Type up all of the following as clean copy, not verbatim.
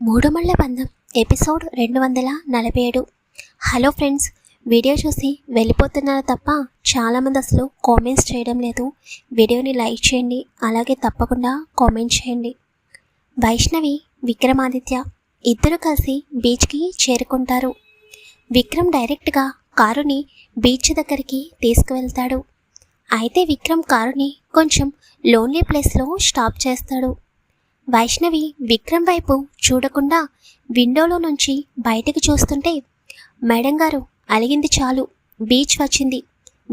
మూడుమళ్ళ బంధం episode 247. Hello friends, video చూసి వెళ్ళిపోతున్నారు తప్ప చాలామంది అసలు కామెంట్స్ చేయడం లేదు. వీడియోని లైక్ చేయండి, అలాగే తప్పకుండా కామెంట్ చేయండి. వైష్ణవి, విక్రమాదిత్య ఇద్దరు కలిసి బీచ్కి చేరుకుంటారు. విక్రమ్ డైరెక్ట్గా కారుని బీచ్ దగ్గరికి తీసుకువెళ్తాడు. అయితే విక్రమ్ కారుని కొంచెం లోన్లీ ప్లేస్లో స్టాప్ చేస్తాడు. వైష్ణవి విక్రమ్ వైపు చూడకుండా విండోలో నుంచి బయటకు చూస్తుంటే, మేడం గారు అలిగింది చాలు, బీచ్ వచ్చింది,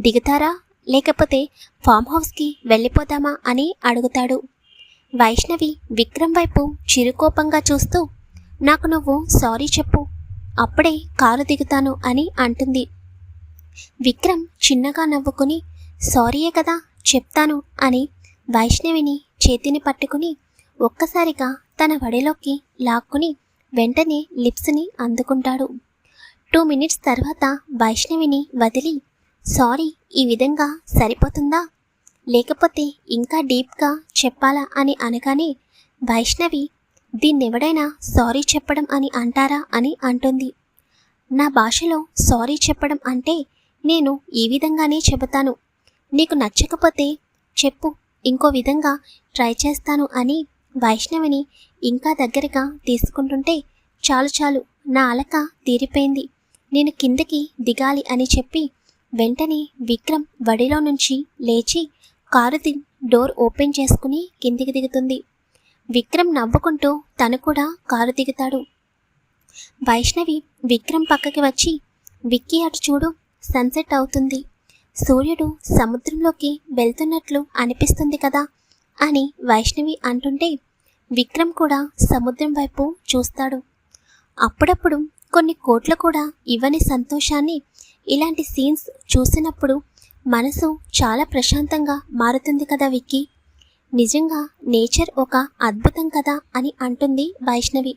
దిగుతారా లేకపోతే ఫామ్ హౌస్కి వెళ్ళిపోదామా అని అడుగుతాడు. వైష్ణవి విక్రమ్ వైపు చిరుకోపంగా చూస్తూ, నాకు నువ్వు సారీ చెప్పు, అప్పుడే కారు దిగుతాను అని అంటుంది. విక్రమ్ చిన్నగా నవ్వుకుని, సారీయే కదా చెప్తాను అని వైష్ణవిని చేతిని పట్టుకుని ఒక్కసారిగా తన వడిలోకి లాక్కుని వెంటనే లిప్స్ని అందుకుంటాడు. 2 మినిట్స్ తర్వాత వైష్ణవిని వదిలి, సారీ ఈ విధంగా సరిపోతుందా, లేకపోతే ఇంకా డీప్గా చెప్పాలా అని అనగానే వైష్ణవి, దీన్నెవడైనా సారీ చెప్పడం అని అంటారా అని అంటుంది. నా భాషలో సారీ చెప్పడం అంటే నేను ఈ విధంగానే చెబుతాను, నీకు నచ్చకపోతే చెప్పు, ఇంకో విధంగా ట్రై చేస్తాను అని వైష్ణవిని ఇంకా దగ్గరగా తీసుకుంటుంటే, చాలు చాలు నా అలక తీరిపోయింది, నేను కిందకి దిగాలి అని చెప్పి వెంటనే విక్రమ్ వడిలో నుంచి లేచి కారు డోర్ ఓపెన్ చేసుకుని కిందికి దిగుతుంది. విక్రమ్ నవ్వుకుంటూ తను కూడా కారు దిగుతాడు. వైష్ణవి విక్రమ్ పక్కకి వచ్చి, విక్కీ అటు చూడు, సన్సెట్ అవుతుంది, సూర్యుడు సముద్రంలోకి వెళ్తున్నట్లు అనిపిస్తుంది కదా అని వైష్ణవి అంటుంటే, విక్రమ్ కూడా సముద్రం వైపు చూస్తాడు. అప్పుడప్పుడు కొన్ని కోట్లు కూడా ఇవ్వని సంతోషాన్ని ఇలాంటి సీన్స్ చూసినప్పుడు మనసు చాలా ప్రశాంతంగా మారుతుంది కదా విక్కీ, నిజంగా నేచర్ ఒక అద్భుతం కదా అని అంటుంది వైష్ణవి.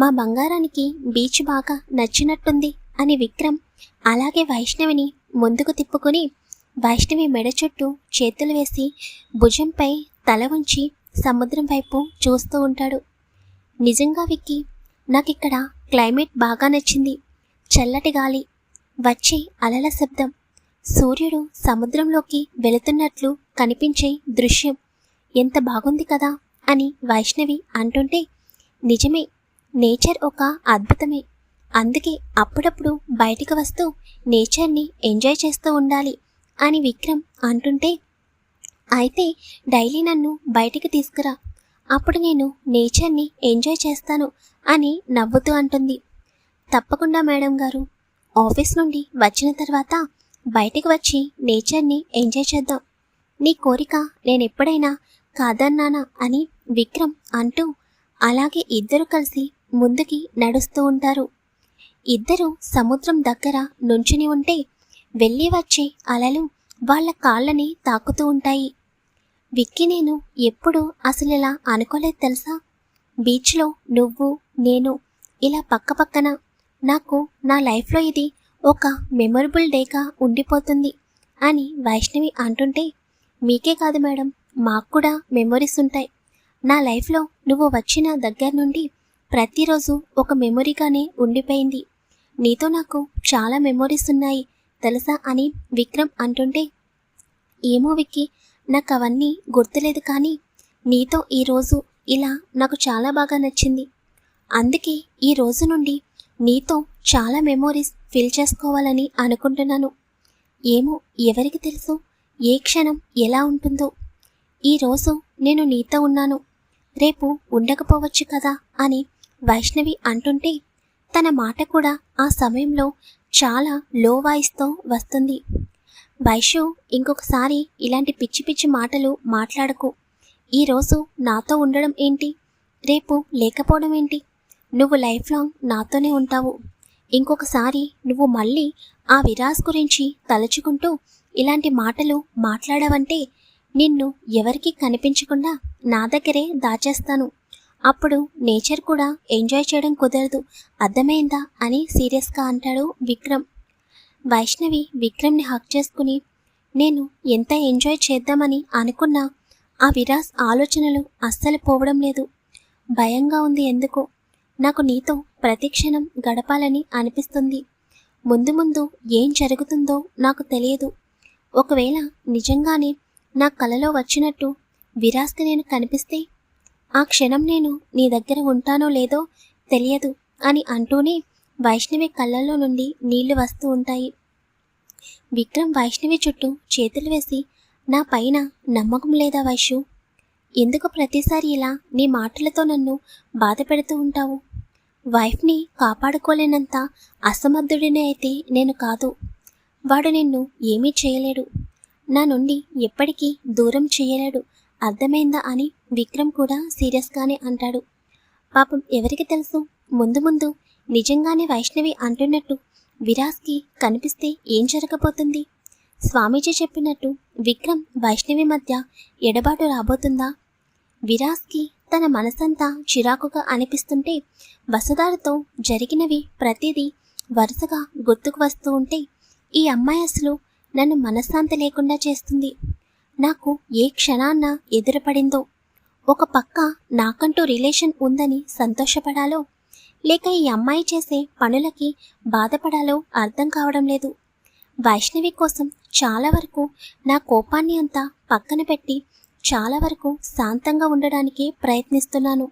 మా బంగారానికి బీచ్ బాగా నచ్చినట్టుంది అని విక్రమ్ అలాగే వైష్ణవిని ముందుకు తిప్పుకొని వైష్ణవి మెడ చుట్టూ చేతులు వేసి భుజంపై తల ఉంచి సముద్రం వైపు చూస్తూ ఉంటాడు. నిజంగా విక్కీ, నాకిక్కడ క్లైమేట్ బాగా నచ్చింది, చల్లటి గాలి, వచ్చే అలల శబ్దం, సూర్యుడు సముద్రంలోకి వెళుతున్నట్లు కనిపించే దృశ్యం ఎంత బాగుంది కదా అని వైష్ణవి అంటుంటే, నిజమే, నేచర్ ఒక అద్భుతమే, అందుకే అప్పుడప్పుడు బయటికి వస్తూ నేచర్ని ఎంజాయ్ చేస్తూ ఉండాలి అని విక్రమ్ అంటుంటే, అయితే డైలీ నన్ను బయటికి తీసుకురా, అప్పుడు నేను నేచర్ని ఎంజాయ్ చేస్తాను అని నవ్వుతూ అంటుంది. తప్పకుండా మేడం గారు, ఆఫీస్ నుండి వచ్చిన తర్వాత బయటికి వచ్చి నేచర్ని ఎంజాయ్ చేద్దాం, నీ కోరిక నేనెప్పుడైనా కాదన్నానా అని విక్రమ్ అంటూ అలాగే ఇద్దరు కలిసి ముందుకి నడుస్తూ ఉంటారు. ఇద్దరు సముద్రం దగ్గర నుంచుని ఉంటే వెళ్ళి వచ్చే అలలు వాళ్ళ కాళ్ళని తాకుతూ ఉంటాయి. విక్కీ, నేను ఎప్పుడు అసలు ఇలా అనుకోలేదు తెలుసా, బీచ్లో నువ్వు నేను ఇలా పక్క పక్కన, నాకు నా లైఫ్లో ఇది ఒక మెమొరబుల్ డేగా ఉండిపోతుంది అని వైష్ణవి అంటుంటే, మీకే కాదు మేడం, మాకు కూడా మెమొరీస్ ఉంటాయి, నా లైఫ్లో నువ్వు వచ్చిన దగ్గర నుండి ప్రతిరోజు ఒక మెమొరీగానే ఉండిపోయింది, నీతో నాకు చాలా మెమొరీస్ ఉన్నాయి తెలుసా అని విక్రమ్ అంటుంటే, ఏమో విక్కీ, నాకు అవన్నీ గుర్తులేదు, కానీ నీతో ఈరోజు ఇలా నాకు చాలా బాగా నచ్చింది, అందుకే ఈ రోజు నుండి నీతో చాలా మెమోరీస్ ఫిల్ చేసుకోవాలని అనుకుంటున్నాను. ఏమో ఎవరికి తెలుసు ఏ క్షణం ఎలా ఉంటుందో, ఈరోజు నేను నీతో ఉన్నాను, రేపు ఉండకపోవచ్చు కదా అని వైష్ణవి అంటుంటే, తన మాట కూడా ఆ సమయంలో చాలా లో వాయిస్తో వస్తుంది. వైషు, ఇంకొకసారి ఇలాంటి పిచ్చి పిచ్చి మాటలు మాట్లాడకు, ఈరోజు నాతో ఉండడం ఏంటి, రేపు లేకపోవడం ఏంటి, నువ్వు లైఫ్ లాంగ్ నాతోనే ఉంటావు, ఇంకొకసారి నువ్వు మళ్ళీ ఆ విరాజ్ గురించి తలుచుకుంటూ ఇలాంటి మాటలు మాట్లాడవంటే నిన్ను ఎవరికి కనిపించకుండా నా దగ్గరే దాచేస్తాను, అప్పుడు నేచర్ కూడా ఎంజాయ్ చేయడం కుదరదు, అర్థమైందా అని సీరియస్గా అంటాడు విక్రమ్. వైష్ణవి విక్రమ్ని హక్ చేసుకుని, నేను ఎంత ఎంజాయ్ చేద్దామని అనుకున్నా ఆ విరాజ్ ఆలోచనలు అస్సలు పోవడం లేదు, భయంగా ఉంది ఎందుకో, నాకు నీతో ప్రతి క్షణం గడపాలని అనిపిస్తుంది. ముందు ముందు ఏం జరుగుతుందో నాకు తెలియదు. ఒకవేళ నిజంగానే నా కలలో వచ్చినట్టు విరాస్కి నేను కనిపిస్తే ఆ క్షణం నేను నీ దగ్గర ఉంటానో లేదో తెలియదు అని అంటూనే వైష్ణవి కళ్ళల్లో నుండి నీళ్లు వస్తూ ఉంటాయి. విక్రమ్ వైష్ణవి చుట్టూ చేతులు వేసి, నా పైన నమ్మకం లేదా వైషు? ఎందుకు ప్రతిసారి ఇలా నీ మాటలతో నన్ను బాధ పెడుతూ ఉంటావు? వైఫ్ని కాపాడుకోలేనంత అసమర్థుడిని అయితే నేను కాదు. వాడు నిన్ను ఏమీ చేయలేడు, నా నుండి ఎప్పటికీ దూరం చేయలేడు, అర్థమైందా అని విక్రమ్ కూడా సీరియస్గానే అంటాడు. పాపం ఎవరికి తెలుసు, ముందు ముందు నిజంగానే వైష్ణవి అంటున్నట్టు విరాస్కి కనిపిస్తే ఏం జరగబోతుంది? స్వామీజీ చెప్పినట్టు విక్రమ్ వైష్ణవి మధ్య ఎడబాటు రాబోతుందా? విరాస్కి తన మనసంతా చిరాకుగా అనిపిస్తుంటే వసుధారతో జరిగినవి ప్రతిదీ వరుసగా గుర్తుకు వస్తూ ఉంటే ఈ అమ్మాయి అసలు నన్ను మనశ్శాంతి లేకుండా చేస్తుంది. నాకు ఏ క్షణాన్న ఎదురుపడిందో, ఒక పక్క నాకంటూ రిలేషన్ ఉందని సంతోషపడాలో లేక ఈ అమ్మాయి చేసే పనులకి బాధపడాలో అర్థం కావడం లేదు. వైష్ణవి కోసం చాలా వరకు నా కోపాన్ని అంతా పక్కన పెట్టి చాలా వరకు శాంతంగా ఉండడానికి ప్రయత్నిస్తున్నాను.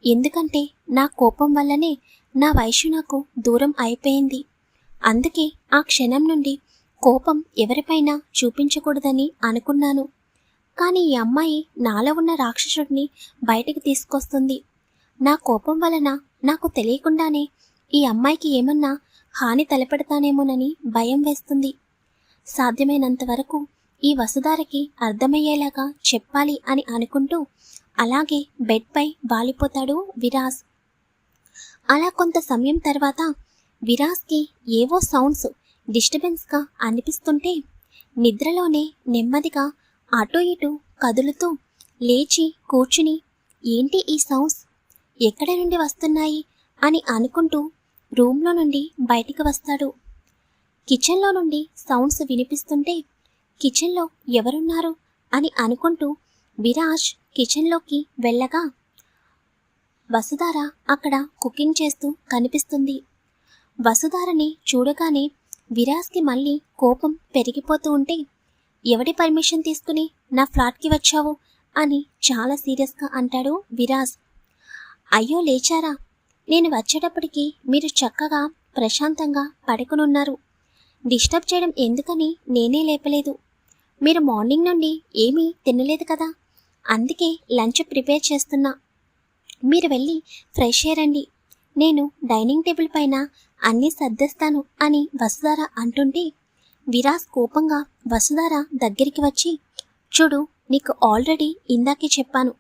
ఎందుకంటే నా కోపం వల్లనే నా వైషు నాకు దూరం అయిపోయింది. అందుకే ఆ క్షణం నుండి కోపం ఎవరిపైనా చూపించకూడదని అనుకున్నాను. కానీ ఈ అమ్మాయి నాలో ఉన్న రాక్షసుడిని బయటికి తీసుకొస్తుంది. నా కోపం వలన నాకు తెలియకుండానే ఈ అమ్మాయికి ఏమన్నా హాని తలపెడతానేమోనని భయం వేస్తుంది. సాధ్యమైనంత వరకు ఈ వసుధారకి అర్థమయ్యేలాగా చెప్పాలి అని అనుకుంటూ అలాగే బెడ్పై వాలిపోతాడు విరాస్. అలా కొంత సమయం తర్వాత విరాస్కి ఏవో సౌండ్స్ డిస్టర్బెన్స్గా అనిపిస్తుంటే నిద్రలోనే నెమ్మదిగా అటు ఇటు కదులుతూ లేచి కూర్చుని, ఏంటి ఈ సౌండ్స్, ఎక్కడి నుండి వస్తున్నాయి అని అనుకుంటూ రూమ్లో నుండి బయటికి వస్తాడు. కిచెన్లో నుండి సౌండ్స్ వినిపిస్తుంటే కిచెన్లో ఎవరున్నారు అని అనుకుంటూ విరాజ్ కిచెన్లోకి వెళ్ళగా వసుధార అక్కడ కుకింగ్ చేస్తూ కనిపిస్తుంది. వసుధారని చూడగానే విరాజ్కి మళ్ళీ కోపం పెరిగిపోతూ ఉంటే, ఎవడి పర్మిషన్ తీసుకుని నా ఫ్లాట్కి వచ్చావు అని చాలా సీరియస్గా అంటాడు విరాజ్. అయ్యో లేచారా, నేను వచ్చేటప్పటికి మీరు చక్కగా ప్రశాంతంగా పడుకునున్నారు. డిస్టర్బ్ చేయడం ఎందుకని నేనే లేపలేదు. మీరు మార్నింగ్ నుండి ఏమీ తినలేదు కదా, అందుకే లంచ్ ప్రిపేర్ చేస్తున్నా. మీరు వెళ్ళి ఫ్రెష్ అయ్యారండి, నేను డైనింగ్ టేబుల్ పైన అన్నీ సర్దేస్తాను అని వసుధార అంటుంటే విరాజ్ కోపంగా వసుధార దగ్గరికి వచ్చి, చూడు, నీకు ఆల్రెడీ ఇందాకే చెప్పాను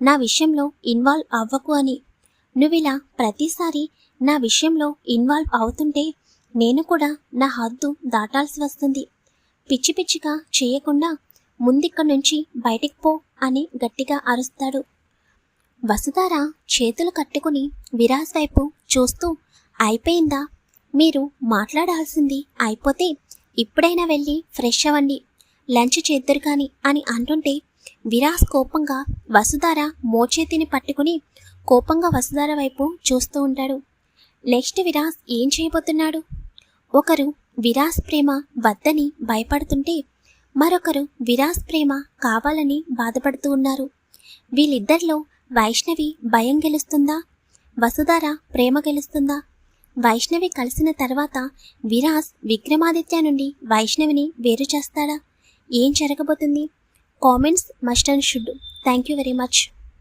నా విషయంలో ఇన్వాల్వ్ అవ్వకు అని. నువ్విలా ప్రతిసారి నా విషయంలో ఇన్వాల్వ్ అవుతుంటే నేను కూడా నా హద్దు దాటాల్సి వస్తుంది. పిచ్చి పిచ్చిగా చేయకుండా ముందిక్కడి నుంచి బయటికి పో అని గట్టిగా అరుస్తాడు. వసుధార చేతులు కట్టుకుని విరాజ్ వైపు చూస్తూ, అయిపోయిందా, మీరు మాట్లాడాల్సింది అయిపోతే ఇప్పుడైనా వెళ్ళి ఫ్రెష్ అవ్వండి, లంచ్ చేద్దరు కానీ అని అంటుంటే విరాజ్ కోపంగా వసుధార మోచేతిని పట్టుకుని కోపంగా వసుధార వైపు చూస్తూ ఉంటాడు. నెక్స్ట్ విరాజ్ ఏం చేయబోతున్నాడు? ఒకరు విరాజ్ ప్రేమ వద్దని భయపడుతుంటే మరొకరు విరాజ్ ప్రేమ కావాలని బాధపడుతూ ఉన్నారు. వీళ్ళిద్దరిలో వైష్ణవి భయం గెలుస్తుందా, వసుధార ప్రేమ గెలుస్తుందా? వైష్ణవి కలిసిన తర్వాత విరాజ్ విక్రమాదిత్య నుండి వైష్ణవిని వేరు చేస్తాడా? ఏం జరగబోతుంది? Comments must and should. Thank you very much.